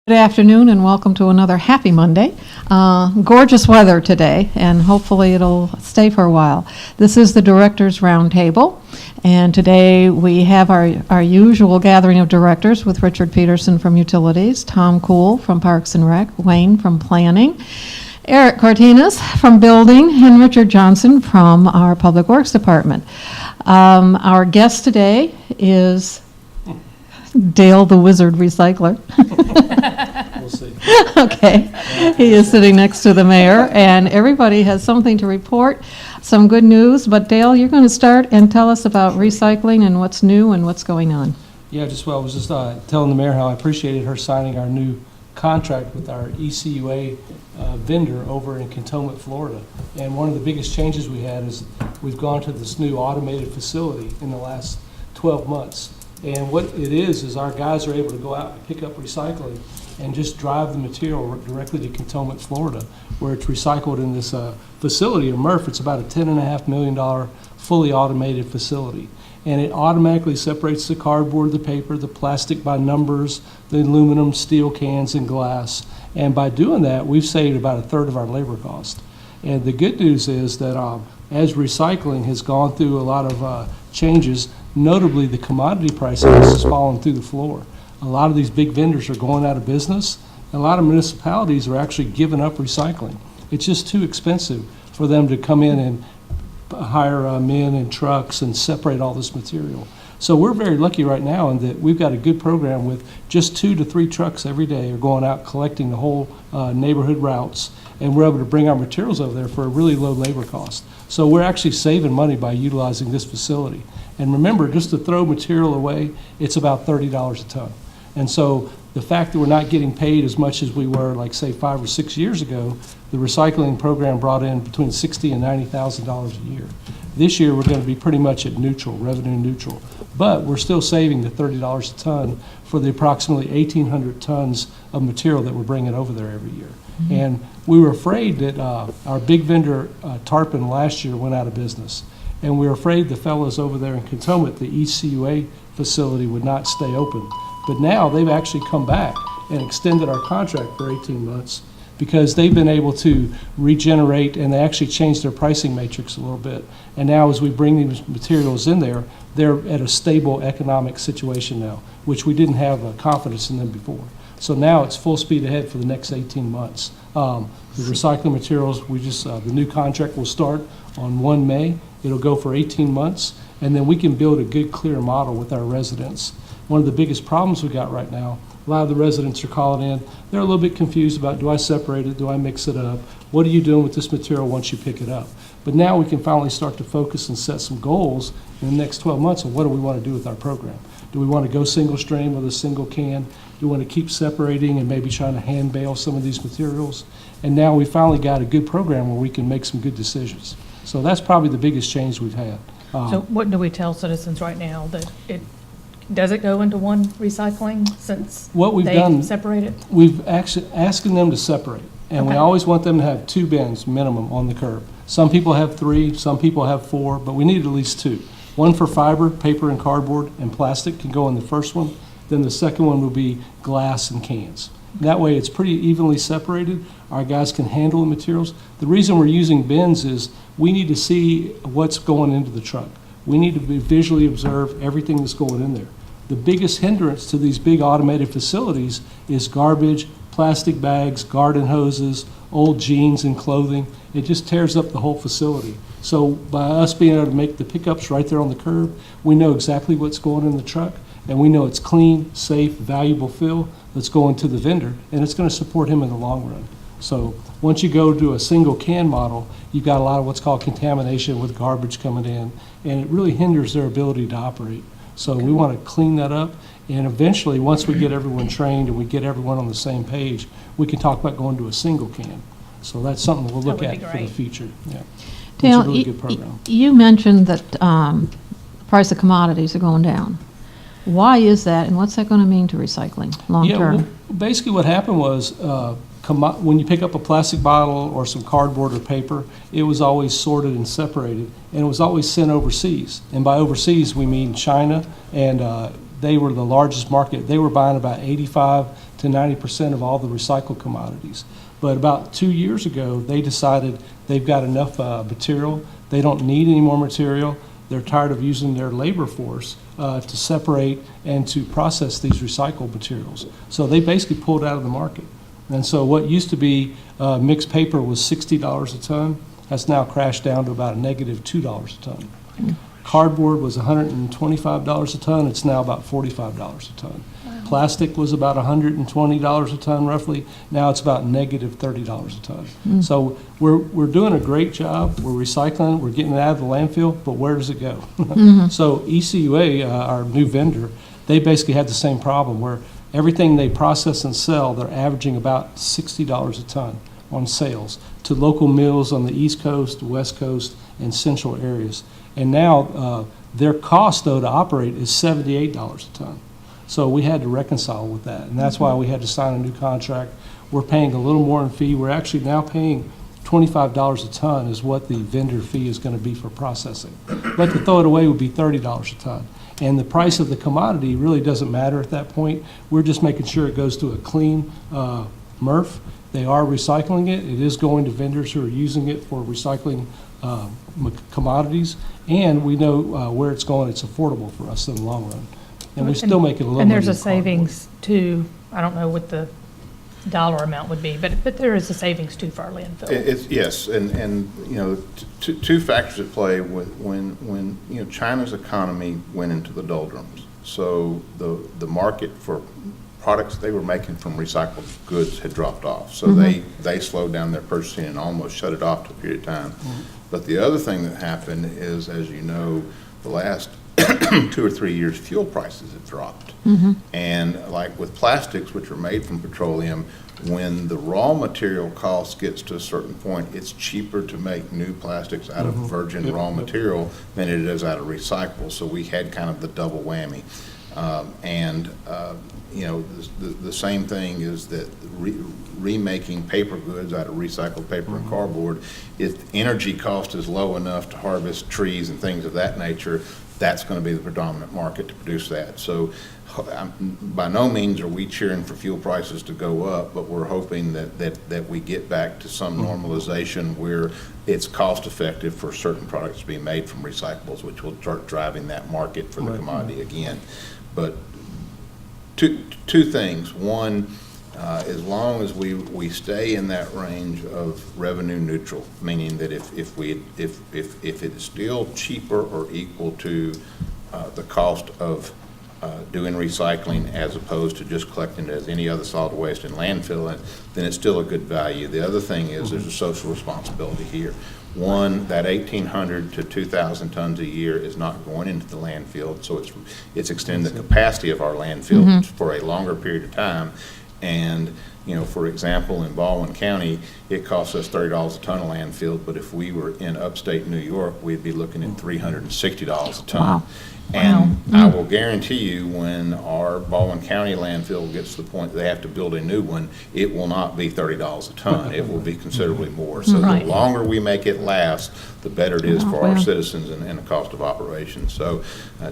Good afternoon and welcome to another happy Monday. Gorgeous weather today, and hopefully it'll stay for a while. This is the Directors Roundtable, and today we have our usual gathering of directors with Richard Peterson from Utilities, Tom Kuhl from Parks and Rec, Wayne from Planning, Eric Cortinas from Building, and Richard Johnson from our Public Works Department. Our guest today is Dale the Wizard Recycler. We'll see. Okay. He is sitting next to the mayor, and everybody has something to report, some good news. But Dale, you're going to start and tell us about recycling and what's new and what's going on. Yeah, I was just telling the mayor how I appreciated her signing our new contract with our ECUA vendor over in Cantonment, Florida. And one of the biggest changes we had is we've gone to this new automated facility in the last 12 months. And what it is our guys are able to go out and pick up recycling and just drive the material directly to Cantonment, Florida, where it's recycled in this facility in Murph. It's about a $10.5 million fully automated facility. And it automatically separates the cardboard, the paper, the plastic by numbers, the aluminum, steel cans, and glass. And by doing that, we've saved about a third of our labor cost. And the good news is that as recycling has gone through a lot of changes, notably the commodity pricing has fallen through the floor. A lot of these big vendors are going out of business, and a lot of municipalities are actually giving up recycling. It's just too expensive for them to come in and hire men and trucks and separate all this material. So we're very lucky right now in that we've got a good program with just 2 to 3 trucks every day are going out collecting the whole neighborhood routes, and we're able to bring our materials over there for a really low labor cost. So we're actually saving money by utilizing this facility. And remember, just to throw material away, it's about $30 a ton. And so the fact that we're not getting paid as much as we were, like say 5 or 6 years ago, the recycling program brought in between $60,000 and $90,000 a year. This year we're going to be pretty much at neutral, revenue neutral. But we're still saving the $30 a ton for the approximately 1,800 tons of material that we're bringing over there every year. Mm-hmm. And we were afraid that our big vendor, Tarpon, last year went out of business. And we were afraid the fellows over there in Cantonment, the ECUA facility, would not stay open. But now they've actually come back and extended our contract for 18 months because they've been able to regenerate, and they actually changed their pricing matrix a little bit. And now as we bring these materials in there, they're at a stable economic situation now, which we didn't have confidence in them before. So now it's full speed ahead for the next 18 months. The recycling materials, the new contract will start on 1 May. It'll go for 18 months, and then we can build a good, clear model with our residents. One of the biggest problems we got right now, a lot of the residents are calling in. They're a little bit confused about, do I separate it? Do I mix it up? What are you doing with this material once you pick it up? But now we can finally start to focus and set some goals in the next 12 months on what do we want to do with our program. Do we want to go single stream with a single can? Do we want to keep separating and maybe trying to hand bale some of these materials? And now we finally got a good program where we can make some good decisions. So that's probably the biggest change we've had. So what do we tell citizens right now, that does it go into one recycling since what we've they done, separate it? We've actually asking them to separate, and we always want them to have 2 bins minimum on the curb. Some people have 3, some people have 4, but we need at least 2. One for fiber, paper and cardboard, and plastic can go in the first one. Then the second one will be glass and cans. That way it's pretty evenly separated. Our guys can handle the materials. The reason we're using bins is we need to see what's going into the truck. We need to visually observe everything that's going in there. The biggest hindrance to these big automated facilities is garbage, plastic bags, garden hoses, old jeans and clothing. It just tears up the whole facility. So by us being able to make the pickups right there on the curb, we know exactly what's going in the truck, and we know it's clean, safe, valuable fill that's going to the vendor, and it's going to support him in the long run. So once you go to a single can model, you've got a lot of what's called contamination with garbage coming in, and it really hinders their ability to operate. So we want to clean that up, and eventually, once we get everyone trained and we get everyone on the same page, we can talk about going to a single can. So that's something we'll look at for the future. Yeah, Dale, it's a really good program. You mentioned that the price of commodities are going down. Why is that, and what's that going to mean to recycling long term? Well, basically what happened was when you pick up a plastic bottle or some cardboard or paper, it was always sorted and separated, and it was always sent overseas. And by overseas, we mean China, and they were the largest market. They were buying about 85 to 90% of all the recycled commodities. But about 2 years ago, they decided they've got enough material. They don't need any more material. They're tired of using their labor force to separate and to process these recycled materials. So they basically pulled out of the market. And so what used to be mixed paper was $60 a ton, has now crashed down to about a negative $2 a ton. Cardboard was $125 a ton, it's now about $45 a ton. Plastic was about $120 a ton roughly, now it's about negative $30 a ton. So we're doing a great job, we're recycling, we're getting it out of the landfill, but where does it go? So ECUA, our new vendor, they basically had the same problem where everything they process and sell, they're averaging about $60 a ton on sales to local mills on the East Coast, West Coast, and central areas. And now their cost, though, to operate is $78 a ton. So we had to reconcile with that, and that's why we had to sign a new contract. We're paying a little more in fee. We're actually now paying $25 a ton is what the vendor fee is going to be for processing. But to throw it away would be $30 a ton. And the price of the commodity really doesn't matter at that point. We're just making sure it goes to a clean MRF. They are recycling it. It is going to vendors who are using it for recycling commodities. And we know where it's going. It's affordable for us in the long run. And we still make it a little And there's a money in cardboard. savings too, I don't know what the dollar amount would be, but there is a savings too for our landfill. Yes, and you know, two factors at play when you know, China's economy went into the doldrums. So the market for products they were making from recycled goods had dropped off. So they slowed down their purchasing and almost shut it off for a period of time. But the other thing that happened is, as you know, the last 2 or 3 years, fuel prices have dropped. And like with plastics, which are made from petroleum, when the raw material cost gets to a certain point, it's cheaper to make new plastics out of virgin raw material than it is out of recyclable. So we had kind of the double whammy. You know, the same thing is that remaking paper goods out of recycled paper and cardboard, if energy cost is low enough to harvest trees and things of that nature, that's going to be the predominant market to produce that. So by no means are we cheering for fuel prices to go up, but we're hoping that we get back to some normalization where it's cost effective for certain products to be made from recyclables, which will start driving that market for the commodity again. But two things. One, as long as we stay in that range of revenue neutral, meaning that if it is still cheaper or equal to the cost of doing recycling as opposed to just collecting it as any other solid waste in landfill, then it's still a good value. The other thing is there's a social responsibility here. One, that 1,800 to 2,000 tons a year is not going into the landfill, so it's extending the capacity of our landfill for a longer period of time. And, you know, for example, in Baldwin County, it costs us $30 a ton of landfill, but if we were in upstate New York, we'd be looking at $360 a ton. Wow. And I will guarantee you when our Baldwin County landfill gets to the point that they have to build a new one, it will not be $30 a ton. It will be considerably more. So Right. the longer we make it last, the better it is for our wow. citizens and the cost of operation. So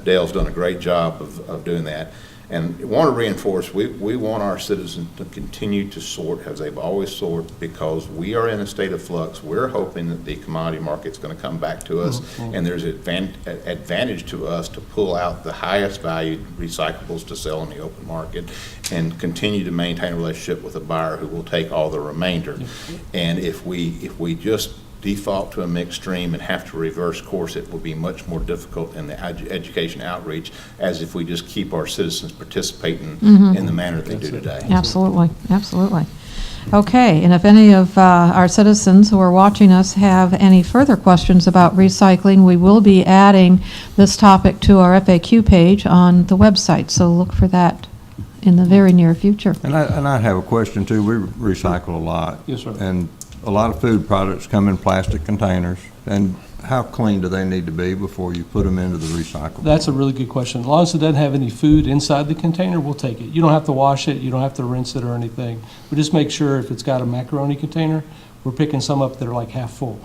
Dale's done a great job of doing that. And I want to reinforce, we want our citizens to continue to sort as they've always sorted because we are in a state of flux. We're hoping that the commodity market's going to come back to us, and there's an advantage to us to pull out the highest valued recyclables to sell in the open market and continue to maintain a relationship with a buyer who will take all the remainder. And if we just default to a mixed stream and have to reverse course, it will be much more difficult in the education outreach as if we just keep our citizens participating in the manner they do today. Absolutely, absolutely. Okay, and if any of our citizens who are watching us have any further questions about recycling, we will be adding this topic to our FAQ page on the website, so look for that in the very near future. And I have a question too. We recycle a lot. Yes, sir. And a lot of food products come in plastic containers. And how clean do they need to be before you put them into the recycle? That's a really good question. As long as it doesn't have any food inside the container, we'll take it. You don't have to wash it, you don't have to rinse it or anything. But just make sure if it's got a macaroni container, we're picking some up that are like half full.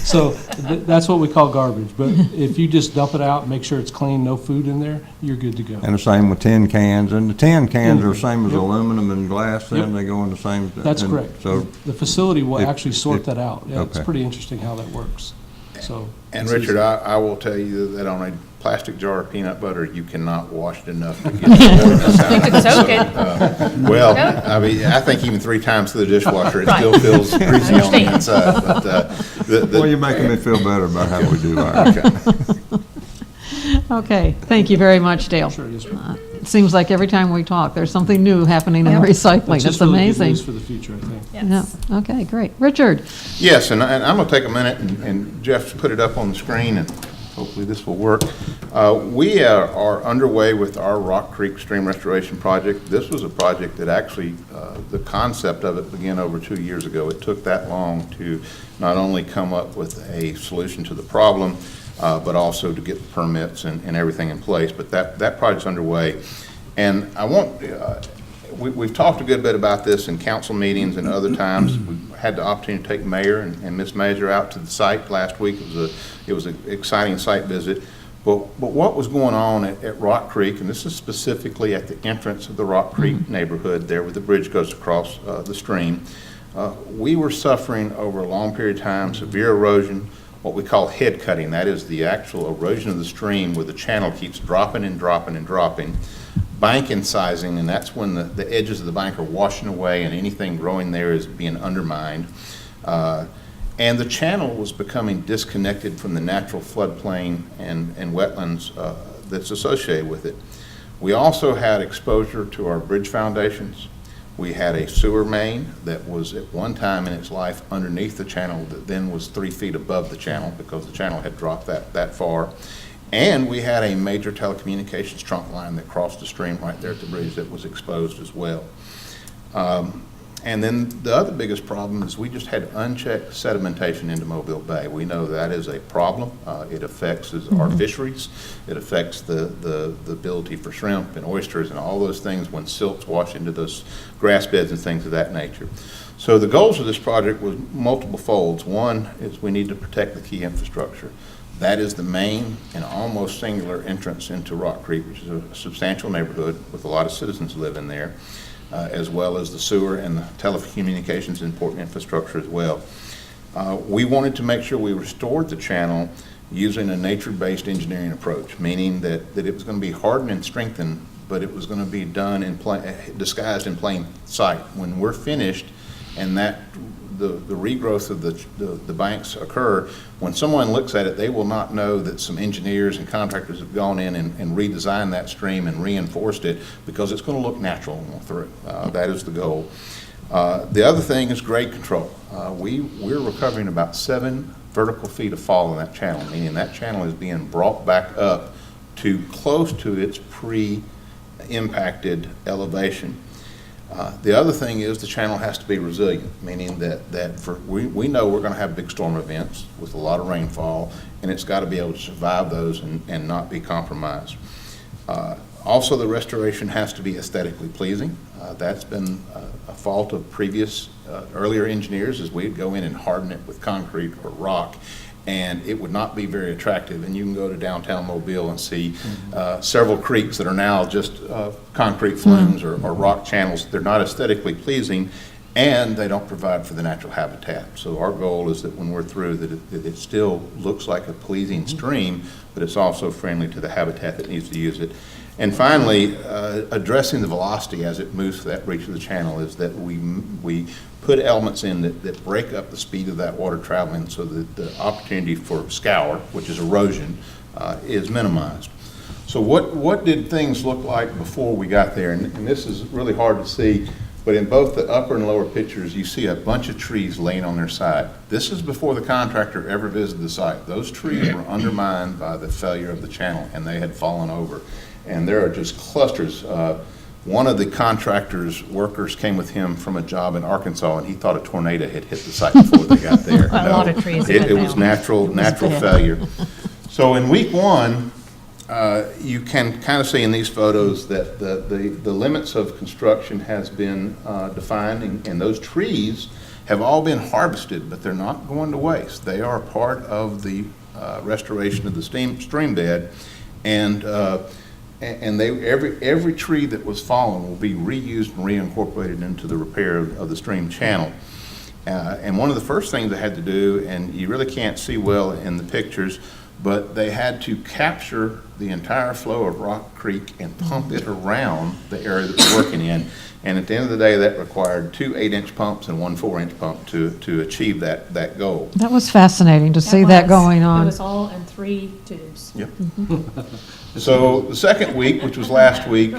So that's what we call garbage. But if you just dump it out, make sure it's clean, no food in there, you're good to go. And the same with tin cans, and the tin cans are the same as Yep. aluminum and glass, then Yep. they go in the same. That's and correct. So, The facility will If- actually sort if- that out. Yeah, it's okay. pretty interesting how that works. So. And it's Richard, easy. I will tell you that on a plastic jar of peanut butter, you cannot wash it enough to get the oils out. You could soak it. Well, I mean, I think even 3 times through the dishwasher, it Right. still feels greasy on the Understand. inside. But well, you're making me feel better about how we do ours. Okay, thank you very much, Dale. Sure, yes, ma'am. It seems like every time we talk, there's something new happening in Yep. recycling. That's That's just really good amazing. news for the future, I think. Yes. Yeah, okay, great. Richard? Yes, and I'm going to take a minute, and Jeff's put it up on the screen, and hopefully this will work. We are underway with our Rock Creek Stream Restoration Project. This was a project that actually, the concept of it began over 2 years ago. It took that long to not only come up with a solution to the problem, but also to get the permits and everything in place. But that project's underway. And I want, we've talked a good bit about this in council meetings and other times. We had the opportunity to take Mayor and Ms. Major out to the site last week. It was an exciting site visit. But what was going on at Rock Creek, and this is specifically at the entrance of the Rock Creek neighborhood there where the bridge goes across the stream, we were suffering over a long period of time severe erosion, what we call head cutting. That is the actual erosion of the stream where the channel keeps dropping and dropping and dropping. Bank incising, and that's when the edges of the bank are washing away and anything growing there is being undermined. And the channel was becoming disconnected from the natural floodplain and wetlands that's associated with it. We also had exposure to our bridge foundations. We had a sewer main that was at one time in its life underneath the channel that then was 3 feet above the channel because the channel had dropped that far. And we had a major telecommunications trunk line that crossed the stream right there at the bridge that was exposed as well. And then the other biggest problem is we just had unchecked sedimentation into Mobile Bay. We know that is a problem. It affects our fisheries. It affects the ability for shrimp and oysters and all those things when silts wash into those grass beds and things of that nature. So the goals of this project was multiple folds. One is we need to protect the key infrastructure. That is the main and almost singular entrance into Rock Creek, which is a substantial neighborhood with a lot of citizens living there. As well as the sewer and the telecommunications important infrastructure as well. We wanted to make sure we restored the channel using a nature-based engineering approach, meaning that it was going to be hardened and strengthened, but it was going to be done disguised in plain sight. When we're finished and the regrowth of the banks occur, when someone looks at it, they will not know that some engineers and contractors have gone in and redesigned that stream and reinforced it because it's going to look natural through. That is the goal. The other thing is grade control. We're recovering about 7 vertical feet of fall in that channel, meaning that channel is being brought back up to close to its pre-impacted elevation. The other thing is the channel has to be resilient, meaning that we know we're going to have big storm events with a lot of rainfall, and it's got to be able to survive those and not be compromised. Also, the restoration has to be aesthetically pleasing. That's been a fault of previous earlier engineers, as we'd go in and harden it with concrete or rock, and it would not be very attractive. And you can go to downtown Mobile and see several creeks that are now just concrete flumes or rock channels. They're not aesthetically pleasing, and they don't provide for the natural habitat. So our goal is that when we're through, that it still looks like a pleasing stream, but it's also friendly to the habitat that needs to use it. And finally, addressing the velocity as it moves to that breach of the channel is that we put elements in that break up the speed of that water traveling so that the opportunity for scour, which is erosion, is minimized. So what did things look like before we got there? And this is really hard to see, but in both the upper and lower pictures, you see a bunch of trees laying on their side. This is before the contractor ever visited the site. Those trees were undermined by the failure of the channel, and they had fallen over. And there are just clusters. One of the contractor's workers came with him from a job in Arkansas, and he thought a tornado had hit the site before they got there. A lot of trees It went was down. natural bad. failure. So in week 1, You can kind of see in these photos that the limits of construction has been defined, and those trees have all been harvested, but they're not going to waste. They are part of the restoration of the stream bed, and every tree that was fallen will be reused and reincorporated into the repair of the stream channel. And one of the first things they had to do, and you really can't see well in the pictures, but they had to capture the entire flow of Rock Creek and pump it around the area that they're working in. And at the end of the day, that required 2 8-inch pumps and 1 4-inch pump to achieve that goal. That was fascinating to see that going It on. was all in 3 tubes. Yep. So the second week, which was last week,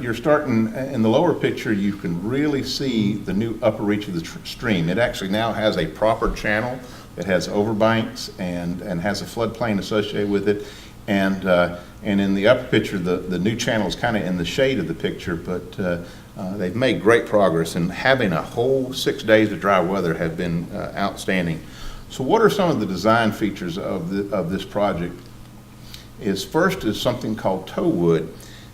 you're starting, in the lower picture, you can really see the new upper reach of the stream. It actually now has a proper channel. It has overbanks and has a floodplain associated with it. And in the upper picture, the new channel is kind of in the shade of the picture, but they've made great progress, and having a whole 6 days of dry weather have been outstanding. So what are some of the design features of this project? First is something called tow wood,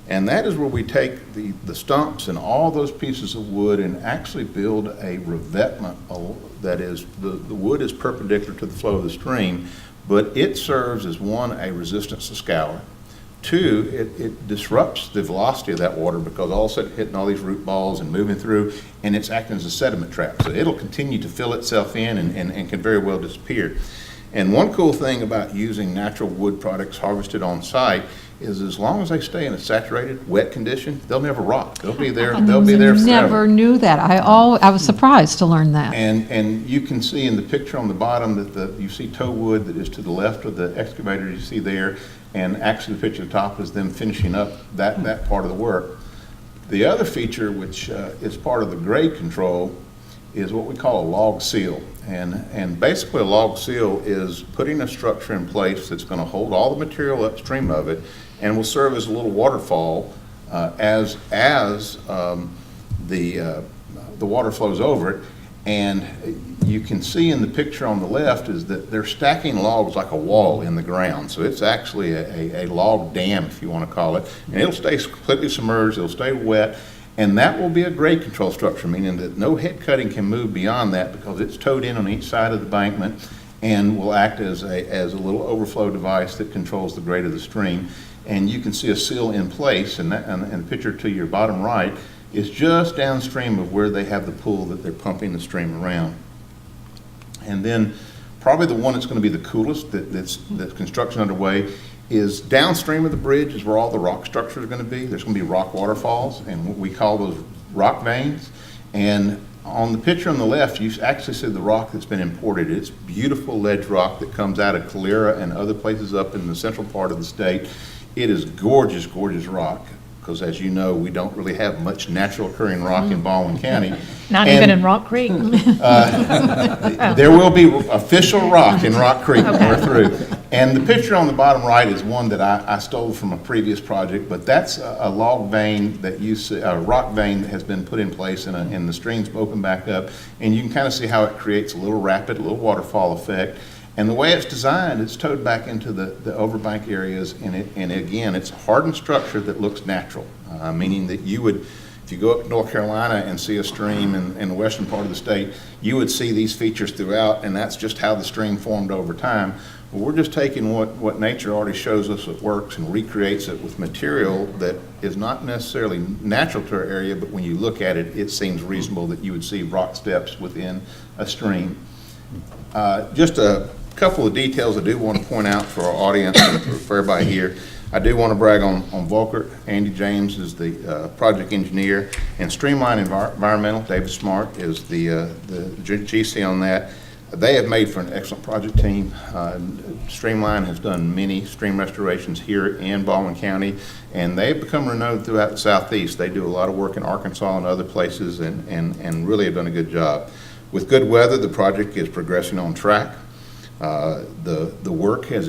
and that is where we take the stumps and all those pieces of wood and actually build a revetment. That is, the wood is perpendicular to the flow of the stream, but it serves as, one, a resistance to scour. 2, it disrupts the velocity of that water because all of a sudden hitting all these root balls and moving through, and it's acting as a sediment trap. So it'll continue to fill itself in and can very well disappear. And one cool thing about using natural wood products harvested on site is as long as they stay in a saturated, wet condition, they'll never rot. They'll be there. They'll be there forever. Never knew that. I was surprised to learn that. And you can see in the picture on the bottom that you see tow wood that is to the left of the excavator you see there, and actually the picture at the top is them finishing up that part of the work. The other feature, which is part of the grade control, is what we call a log seal. And basically a log seal is putting a structure in place that's going to hold all the material upstream of it and will serve as a little waterfall as the water flows over it. And you can see in the picture on the left is that they're stacking logs like a wall in the ground. So it's actually a log dam, if you want to call it. And it'll stay completely submerged, it'll stay wet. And that will be a grade control structure, meaning that no head cutting can move beyond that because it's towed in on each side of the bankment and will act as a little overflow device that controls the grade of the stream. And you can see a seal in place, and the picture to your bottom right is just downstream of where they have the pool that they're pumping the stream around. And then probably the one that's going to be the coolest that's construction underway is downstream of the bridge is where all the rock structures are going to be. There's going to be rock waterfalls, and we call those rock veins. And on the picture on the left, you actually see the rock that's been imported. It's beautiful ledge rock that comes out of Calera and other places up in the central part of the state. It is gorgeous, gorgeous rock, because as you know, we don't really have much natural occurring rock in Baldwin County. Not even in Rock Creek. There will be official rock in Rock Creek when we're through. And the picture on the bottom right is one that I stole from a previous project, but that's a log vein that you see, a rock vein that has been put in place and the streams open back up. And you can kind of see how it creates a little rapid, a little waterfall effect. And the way it's designed, it's towed back into the overbank areas, and again, it's a hardened structure that looks natural, meaning that you would, if you go up to North Carolina and see a stream in the western part of the state, you would see these features throughout, and that's just how the stream formed over time. Well, we're just taking what nature already shows us it works and recreates it with material that is not necessarily natural to our area, but when you look at it, it seems reasonable that you would see rock steps within a stream. Just a couple of details I do want to point out for our audience and for everybody here. I do want to brag on Volkert. Andy James is the project engineer, and Streamline Environmental, David Smart, is the GC on that. They have made for an excellent project team. Streamline has done many stream restorations here in Baldwin County, and they've become renowned throughout the Southeast. They do a lot of work in Arkansas and other places, and really have done a good job. With good weather, the project is progressing on track. The work has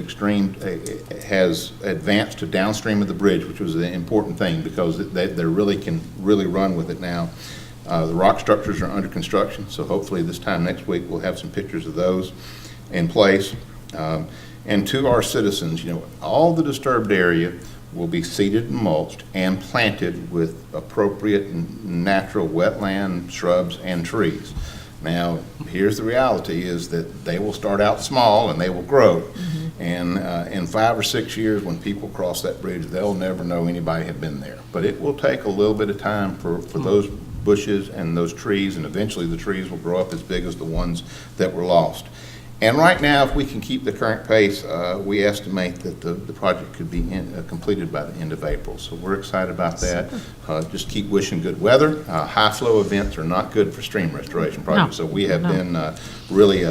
advanced to downstream of the bridge, which was an important thing because they really can run with it now. The rock structures are under construction, so hopefully this time next week we'll have some pictures of those in place. And And to our citizens, all the disturbed area will be seeded and mulched and planted with appropriate natural wetland, shrubs, and trees. Now, here's the reality, is that they will start out small and they will grow. And in 5 or 6 years, when people cross that bridge, they'll never know anybody had been there. But it will take a little bit of time for those bushes and those trees, and eventually the trees will grow up as big as the ones that were lost. And right now, if we can keep the current pace, we estimate that the project could be completed by the end of April. So we're excited about that. Just keep wishing good weather. High flow events are not good for stream restoration projects. So we have been really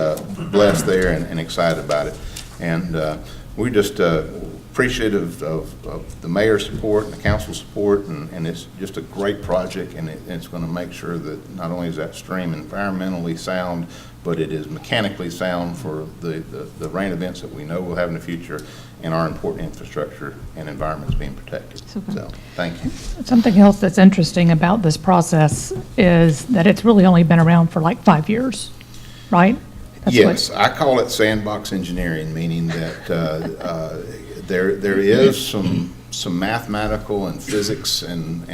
blessed there and excited about it. And we're just appreciative of the mayor's support and the council's support, and it's just a great project, and it's going to make sure that not only is that stream environmentally sound, but it is mechanically sound for the rain events that we know we'll have in the future, and our important infrastructure and environments being protected. Super. So, thank you. Something else that's interesting about this process is that it's really only been around for like 5 years, right? That's Yes, I call it sandbox engineering, meaning that there is some mathematical and physics and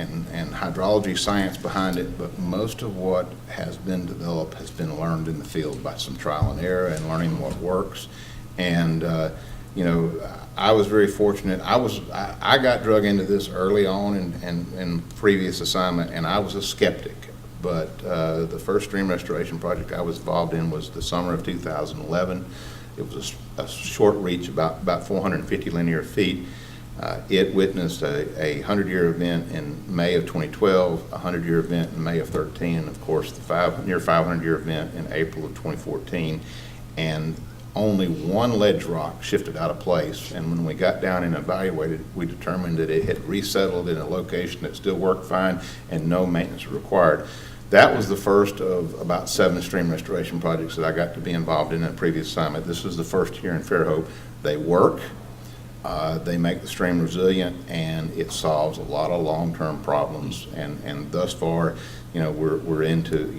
hydrology science behind it, but most of what has been developed has been learned in the field by some trial and error and learning what works. And I was very fortunate. I got drug into this early on in previous assignment, and I was a skeptic. But the first stream restoration project I was involved in was the summer of 2011. It was a short reach, about 450 linear feet. It witnessed a 100-year event in May of 2012, a 100-year event in May of 13, and of course the near 500-year event in April of 2014. And only one ledge rock shifted out of place, and when we got down and evaluated, we determined that it had resettled in a location that still worked fine and no maintenance required. That was the first of about 7 stream restoration projects that I got to be involved in a previous assignment. This was the first here in Fairhope. They work, they make the stream resilient, and it solves a lot of long-term problems. And thus far, we're into,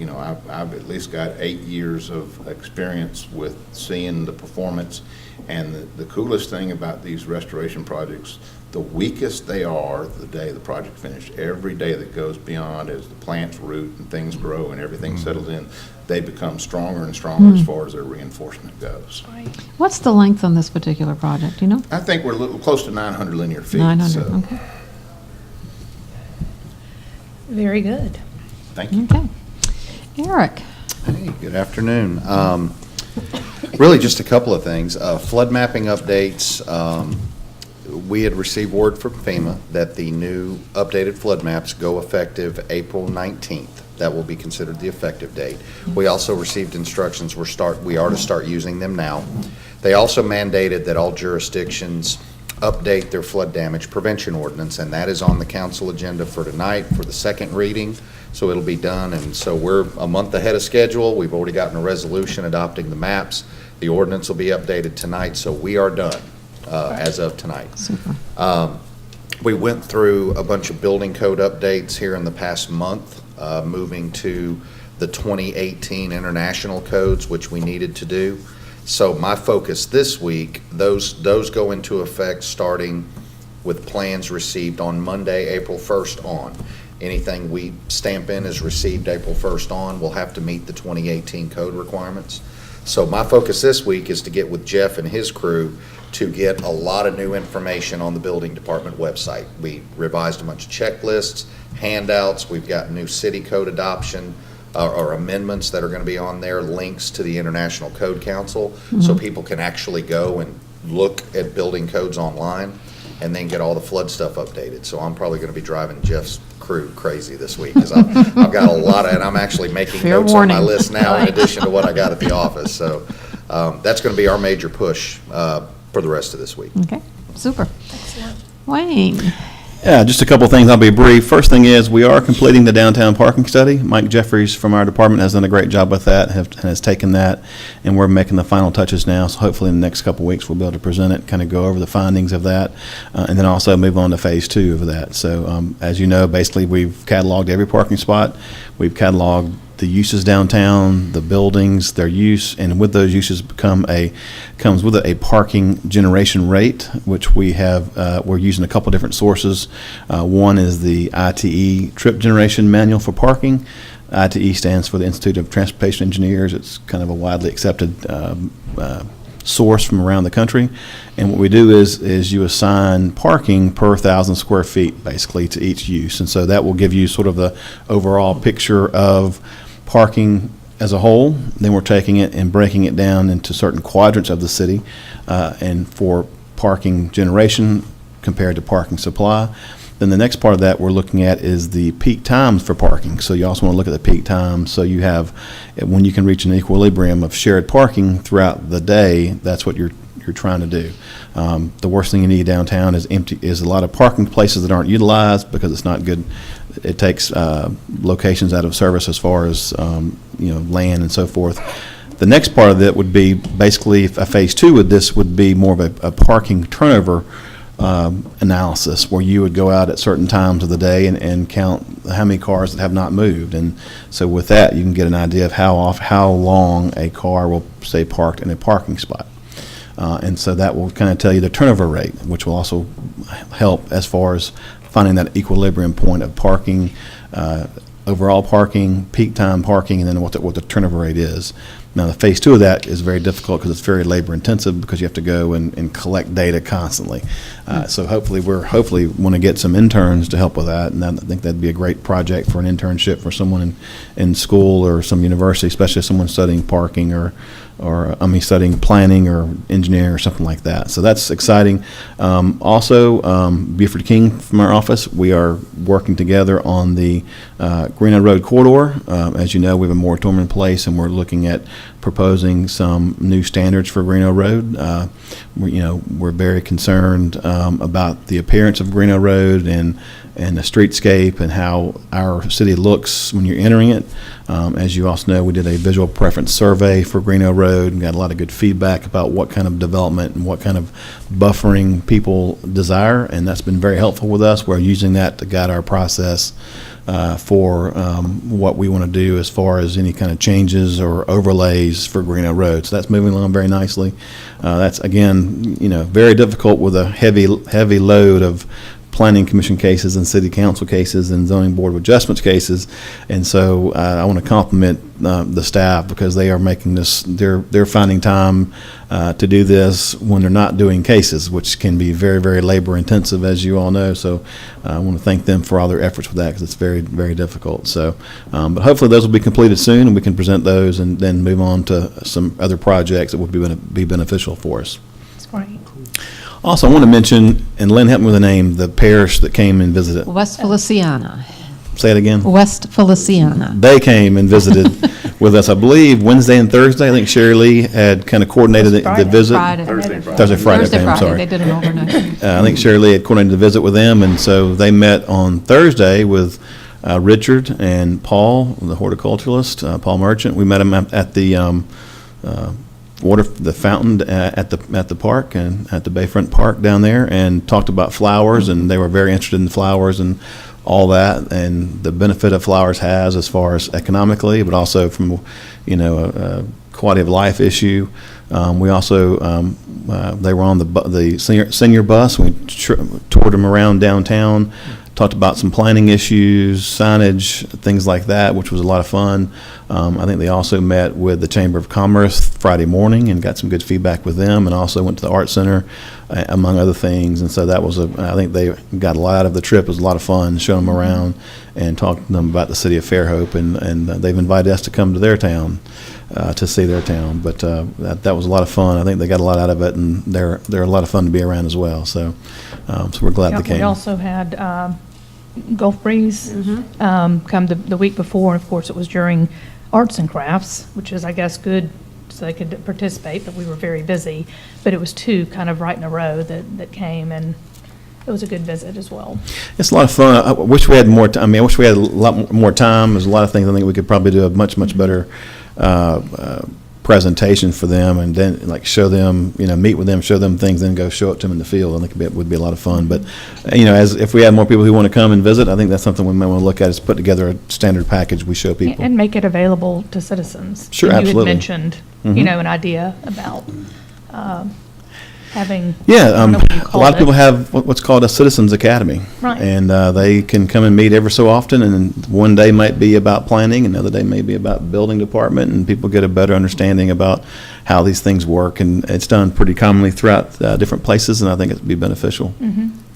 I've at least got 8 years of experience with seeing the performance. And the coolest thing about these restoration projects, the weakest they are the day the project finished. Every day that goes beyond, as the plants root and things grow and everything settles in, they become stronger and stronger as far as their reinforcement goes. What's the length on this particular project, do you know? I think we're a little close to 900 linear feet. 900, so. okay. Very good. Thank you. Okay. Eric? Hey, good afternoon. Really just a couple of things. Flood mapping updates. We had received word from FEMA that the new updated flood maps go effective April 19th. That will be considered the effective date. We also received instructions we are to start using them now. They also mandated that all jurisdictions update their flood damage prevention ordinance, and that is on the council agenda for tonight for the second reading. So it'll be done, and so we're a month ahead of schedule. We've already gotten a resolution adopting the maps. The ordinance will be updated tonight, so we are done as of tonight. Super. We went through a bunch of building code updates here in the past month, moving to the 2018 international codes, which we needed to do. So my focus this week, those go into effect starting with plans received on Monday, April 1st on. Anything we stamp in is received April 1st on. We'll have to meet the 2018 code requirements. So my focus this week is to get with Jeff and his crew to get a lot of new information on the building department website. We revised a bunch of checklists, handouts. We've got new city code adoption or amendments that are going to be on there, links to the International Code Council, so people can actually go and look at building codes online and then get all the flood stuff updated. So I'm probably going to be driving Jeff's crew crazy this week because I've got a lot of, and I'm actually making Fair notes warning. on my list now in addition to what I got at the office. So that's going to be our major push for the rest of this week. Okay, super. Wayne? Yeah, just a couple of things. I'll be brief. First thing is we are completing the downtown parking study. Mike Jeffries from our department has done a great job with that, has taken that, and we're making the final touches now. So hopefully in the next couple of weeks we'll be able to present it, kind of go over the findings of that, and then also move on to phase 2 of that. So as you know, basically we've cataloged every parking spot. We've cataloged the uses downtown, the buildings, their use, and with those uses comes with it a parking generation rate, which we're using a couple different sources. One is the ITE trip generation manual for parking. ITE stands for the Institute of Transportation Engineers. It's kind of a widely accepted source from around the country. And what we do is you assign parking per 1,000 square feet, basically, to each use. And so that will give you sort of the overall picture of parking as a whole. Then we're taking it and breaking it down into certain quadrants of the city, and for parking generation compared to parking supply. Then the next part of that we're looking at is the peak times for parking. So you also want to look at the peak times. So you have, when you can reach an equilibrium of shared parking throughout the day, that's what you're trying to do. The worst thing you need downtown is a lot of parking places that aren't utilized because it's not good. It takes locations out of service as far as land and so forth. The next part of it would be basically a phase two with this would be more of a parking turnover analysis, where you would go out at certain times of the day and count how many cars that have not moved. And so with that, you can get an idea of how long a car will stay parked in a parking spot. And so that will kind of tell you the turnover rate, which will also help as far as finding that equilibrium point of parking, overall parking, peak time parking, and then what the turnover rate is. Now, the phase two of that is very difficult because it's very labor intensive because you have to go and collect data constantly. So hopefully want to get some interns to help with that, and I think that'd be a great project for an internship for someone in school or some university, especially if someone's studying parking or studying planning or engineering or something like that. So that's exciting. Also, Buford King from our office, we are working together on the Greeno Road corridor. As you know, we have a moratorium in place, and we're looking at proposing some new standards for Greeno Road. We're very concerned about the appearance of Greeno Road and the streetscape and how our city looks when you're entering it. As you also know, we did a visual preference survey for Greeno Road and got a lot of good feedback about what kind of development and what kind of buffering people desire, and that's been very helpful with us. We're using that to guide our process for what we want to do as far as any kind of changes or overlays for Greeno Road. So that's moving along very nicely. That's, again, very difficult with a heavy load of planning commission cases and city council cases and zoning board of adjustments cases. And so I want to compliment the staff because they are making this, they're finding time to do this when they're not doing cases, which can be very, very labor intensive, as you all know. So I want to thank them for all their efforts with that because it's very, very difficult. So, but hopefully those will be completed soon and we can present those and then move on to some other projects that would be beneficial for us. That's great. Also, I want to mention, and Lynn, help me with the name, the parish that came and visited. West Feliciana. Say it again. West Feliciana. They came and visited with us, I believe, Wednesday and Thursday. I think Sherry Lee had kind of coordinated the visit. Friday. Thursday, Friday. Okay, I'm sorry. They did an overnight. I think Sherry Lee had coordinated the visit with them, and so they met on Thursday with Richard and Paul, the horticulturalist, Paul Merchant. We met him at the the fountain at the park and at the Bayfront Park down there, and talked about flowers, and they were very interested in flowers and all that, and the benefit of flowers has as far as economically, but also from a quality of life issue. We also they were on the senior bus. We toured them around downtown. Talked about some planning issues, signage, things like that, which was a lot of fun. I think they also met with the Chamber of Commerce Friday morning and got some good feedback with them, and also went to the Art Center, among other things. And so that was I think they got a lot out of the trip. It was a lot of fun, showing them around and talking to them about the city of Fairhope, and they've invited us to come to their town to see their town. But that was a lot of fun. I think they got a lot out of it, and they're a lot of fun to be around as well. So we're glad they came. We also had Gulf Breeze come the week before, and of course it was during arts and crafts, which is, I guess, good so they could participate, but we were very busy. But it was two kind of right in a row that came, and it was a good visit as well. It's a lot of fun. I wish we had more time. I wish we had a lot more time. There's a lot of things I think we could probably do a much better presentation for them, and then like show them, meet with them, show them things, then go show it to them in the field. I think it would be a lot of fun. But, as if we have more people who want to come and visit, I think that's something we might want to look at, is put together a standard package we show people. And make it available to citizens. Sure, You absolutely. had mentioned, an idea about having. Yeah, I don't know what you a called lot of it. people have what's called a Citizens Academy. Right. And they can come and meet every so often, and one day might be about planning, another day may be about building department, and people get a better understanding about how these things work. And it's done pretty commonly throughout different places, and I think it'd be beneficial.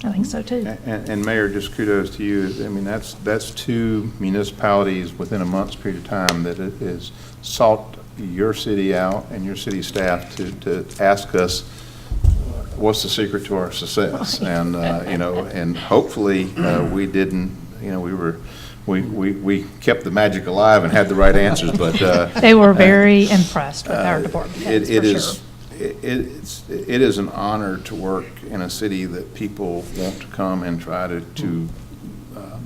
I think so too. And Mayor, just kudos to you. I mean, that's two municipalities within a month's period of time that it has sought your city out and your city staff to ask us, what's the secret to our success? And, and hopefully, we didn't, we kept the magic alive and had the right answers, but. They were very impressed with our department heads, for sure. It is an honor to work in a city that people want to come and try to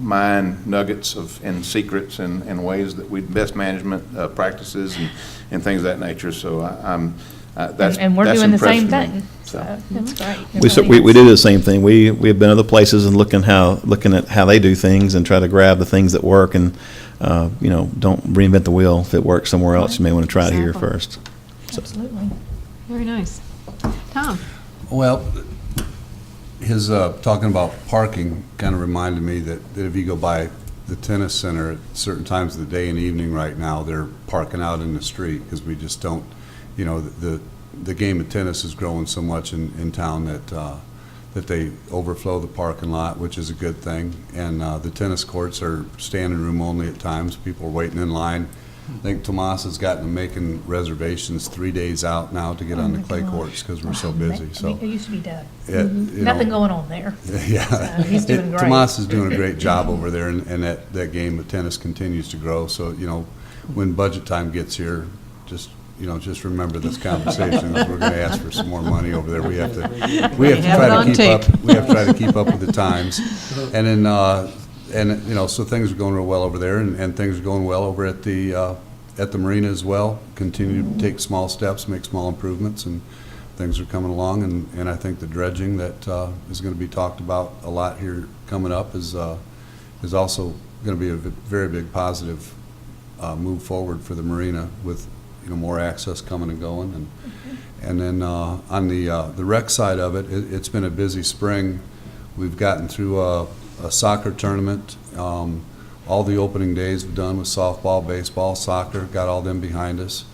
mine nuggets and secrets and ways that best management practices and things of that nature. So that's And we're that's doing the same impressed me. thing, so that's great. We do the same thing. We have been other places and looking at how they do things and try to grab the things that work, and don't reinvent the wheel. If it works somewhere else, you may want to try it here Exactly. first. Absolutely. Very nice. Tom? Well, his talking about parking kind of reminded me that if you go by the tennis center at certain times of the day and evening right now, they're parking out in the street because we just don't, the game of tennis is growing so much in town that they overflow the parking lot, which is a good thing. And the tennis courts are standing room only at times. People are waiting in line. I think Tomas has gotten to making reservations 3 days out now to get on the clay courts because we're so busy. So It used to be dead. you Nothing know, going on there. Yeah. So he's doing great. Tomas is doing a great job over there, and that game of tennis continues to grow. So, when budget time gets here, just remember this conversation. We're going to ask for some more money over there. We have to have try it to on keep tape. up. We have to try to keep up with the times. And then, so things are going real well over there, and things are going well over at the marina as well. Continue to take small steps, make small improvements, and things are coming along. And I think the dredging that is going to be talked about a lot here coming up is also going to be a very big positive move forward for the marina with more access coming and going. And then on the rec side of it, it's been a busy spring. We've gotten through a soccer tournament. All the opening days we've done with softball, baseball, soccer, got all them behind us.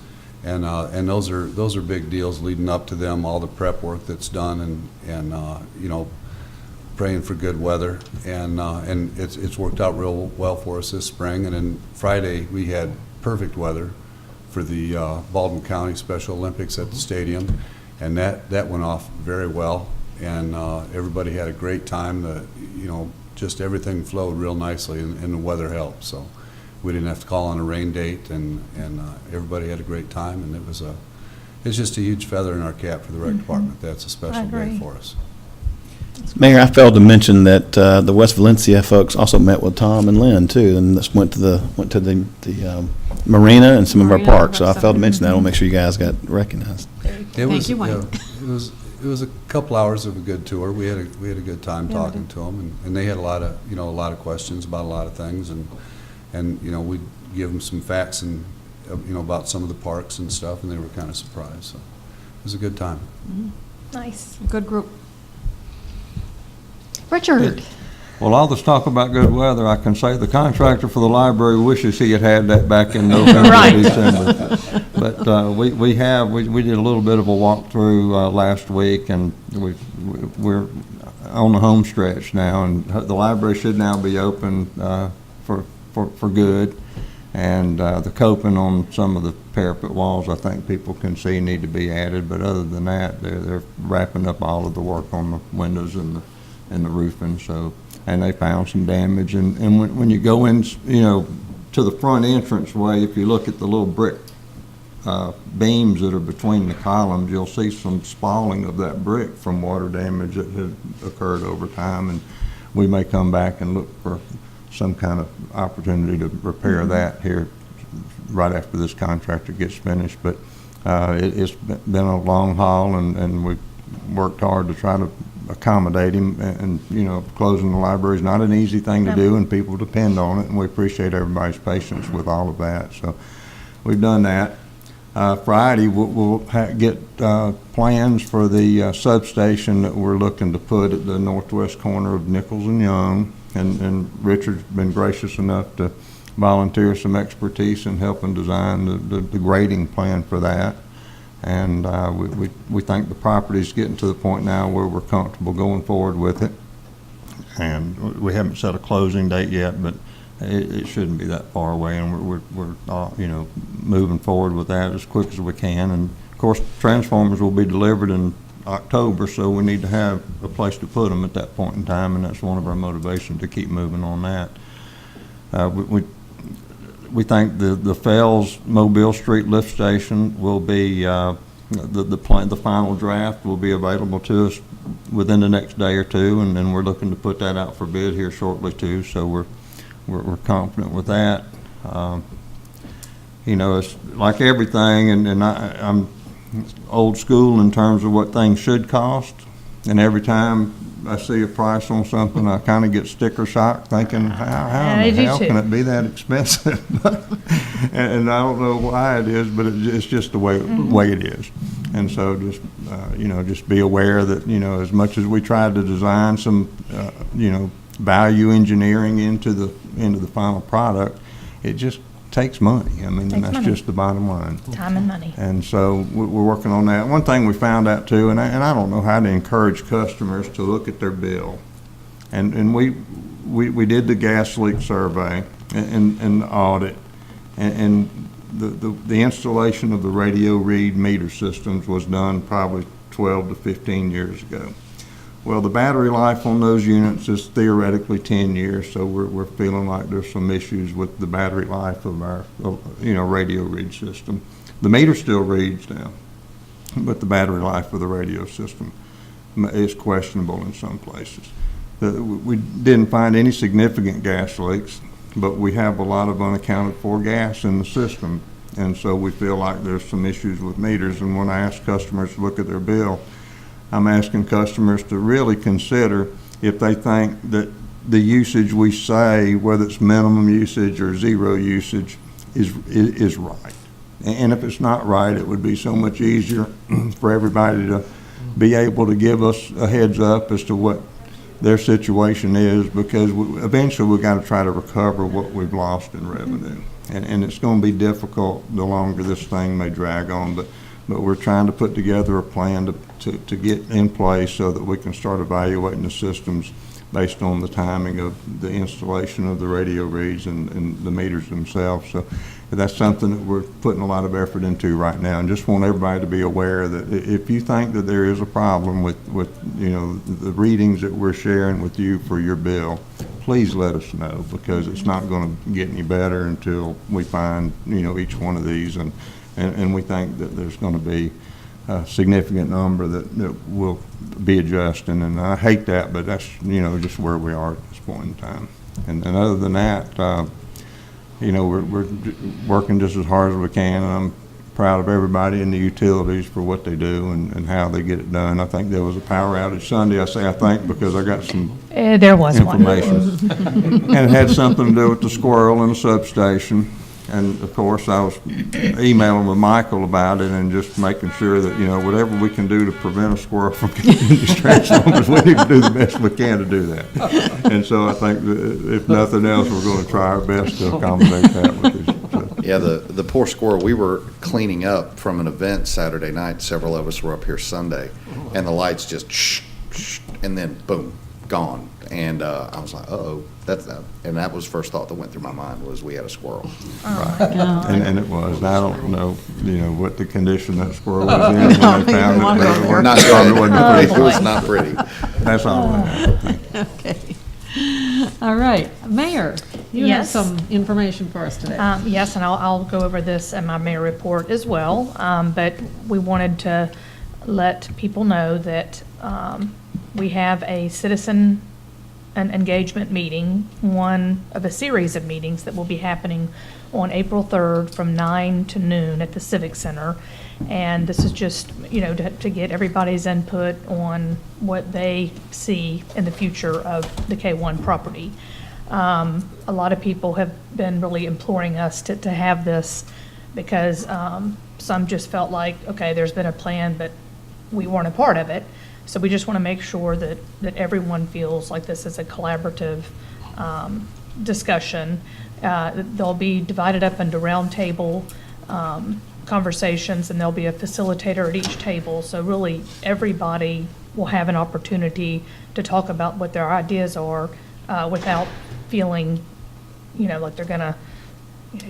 And those are big deals leading up to them, all the prep work that's done, and praying for good weather. And it's worked out real well for us this spring. And then Friday, we had perfect weather for the Baldwin County Special Olympics at the stadium, and that went off very well. And everybody had a great time. Just everything flowed real nicely, and the weather helped. So we didn't have to call on a rain date, and everybody had a great time. And it's just a huge feather in our cap for the rec department. That's a special day agree. for us. Mayor, I failed to mention that the West Valencia folks also met with Tom and Lynn too, and just went to the marina and some of our Marina, parks. So I that's failed to mention that. I something. want to make sure you guys got recognized. Thank you, Wayne. It was a couple hours of a good tour. We had a good time Yeah, we talking did. to them, and they had a lot of questions about a lot of things, and we give them some facts and about some of the parks and stuff, and they were kind of surprised. So it was a good time. Nice. Good group. Richard? Well, all this talk about good weather, I can say the contractor for the library wishes he had that back in November, Right. December. But we did a little bit of a walkthrough last week, and we're on the home stretch now, and the library should now be open for good. And the coping on some of the parapet walls, I think people can see need to be added. But other than that, they're wrapping up all of the work on the windows and the roofing. So, and they found some damage. And when you go in, to the front entranceway, if you look at the little brick beams that are between the columns, you'll see some spalling of that brick from water damage that had occurred over time. And we may come back and look for some kind of opportunity to repair that here right after this contractor gets finished. But It's been a long haul, and we've worked hard to try to accommodate him, and, you know, closing the library is not an easy thing to do, and people depend on it, and we appreciate everybody's patience with all of that. So we've done that. Friday, we'll get plans for the substation that we're looking to put at the northwest corner of Nichols and Young, and Richard's been gracious enough to volunteer some expertise in helping design the grading plan for that. And we think the property's getting to the point now where we're comfortable going forward with it. And we haven't set a closing date yet, but it shouldn't be that far away, and we're you know, moving forward with that as quick as we can. And of course, transformers will be delivered in October, so we need to have a place to put them at that point in time, and that's one of our motivations to keep moving on that. We think the Fells Mobile Street lift station will be the final draft will be available to us within the next day or two, and then we're looking to put that out for bid here shortly too. So we're confident with that. You know, it's like everything, and I'm old school in terms of what things should cost, and every time I see a price on something, I kind of get sticker shock, thinking, how in the hell can it be that expensive? and I don't know why it is, but it's just the way it is. And so just you know, just be aware that, you know, as much as we tried to design some you know, value engineering into the final product, it just takes money. I mean, and that's just the bottom line. Time and money. And so we're working on that. One thing we found out too, and I don't know how to encourage customers to look at their bill. And we did the gas leak survey and the audit, and the installation of the radio read meter systems was done probably 12 to 15 years ago. Well, the battery life on those units is theoretically 10 years, so we're feeling like there's some issues with the battery life of our, you know, radio read system. The meter still reads now, but the battery life of the radio system is questionable in some places. We didn't find any significant gas leaks, but we have a lot of unaccounted for gas in the system, and so we feel like there's some issues with meters. And when I ask customers to look at their bill, I'm asking customers to really consider if they think that the usage we say, whether it's minimum usage or zero usage, is right. And if it's not right, it would be so much easier for everybody to be able to give us a heads up as to what their situation is, because eventually we've got to try to recover what we've lost in revenue. And it's going to be difficult the longer this thing may drag on, but we're trying to put together a plan to get in place so that we can start evaluating the systems based on the timing of the installation of the radio reads and the meters themselves. So that's something that we're putting a lot of effort into right now, and just want everybody to be aware that if you think that there is a problem with you know, the readings that we're sharing with you for your bill, please let us know, because it's not going to get any better until we find, you know, each one of these, and we think that there's going to be a significant number that will be adjusting. And I hate that, but that's, you know, just where we are at this point in time. And other than that, you know, we're working just as hard as we can, and I'm proud of everybody in the utilities for what they do and how they get it done. I think there was a power outage Sunday. I say I think because I got some There was information. And it had something to do with the squirrel in the substation. And of course, I was emailing with Michael about it and just making sure that, you know, whatever we can do to prevent a squirrel from getting these transformers, we need to do the best we can to do that. And so I think that if nothing else, we're going to try our best to accommodate that with this. So. Yeah, the poor squirrel, we were cleaning up from an event Saturday night. Several of us were up here Sunday, and the lights just shh, and then boom, gone. And I was like, uh-oh, and that was first thought that went through my mind was we had a squirrel. Oh, my God. And it was. And I don't know, you know, what the condition that squirrel was in when they found it. But Not good. It was not pretty. That's all I have. Okay. All right. Mayor, you have Yes. some information for us today. Yes, and I'll go over this in my mayor report as well, but we wanted to let people know that we have a citizen an engagement meeting, one of a series of meetings that will be happening on April 3rd from 9 to noon at the Civic Center. And this is just, to get everybody's input on what they see in the future of the K1 property. A lot of people have been really imploring us to have this because some just felt like, okay, there's been a plan, but we weren't a part of it. So we just want to make sure that everyone feels like this is a collaborative discussion. They'll be divided up into roundtable conversations, and there'll be a facilitator at each table. So really, everybody will have an opportunity to talk about what their ideas are without feeling, like they're going to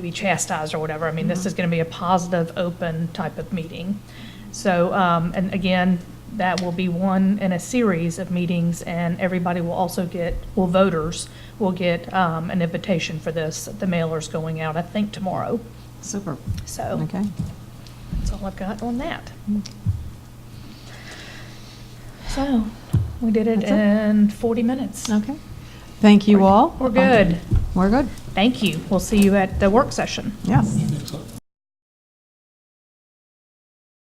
be chastised or whatever. I mean, this is going to be a positive, open type of meeting. So, and again, that will be one in a series of meetings, and everybody will also voters will get an invitation for this. The mailer's going out, I think, tomorrow. Super. So Okay. that's all I've got on that. So we did it That's it? in 40 minutes. Okay. Thank you all. We're good. We're good. Thank you. We'll see you at the work session. Yes. Excellent.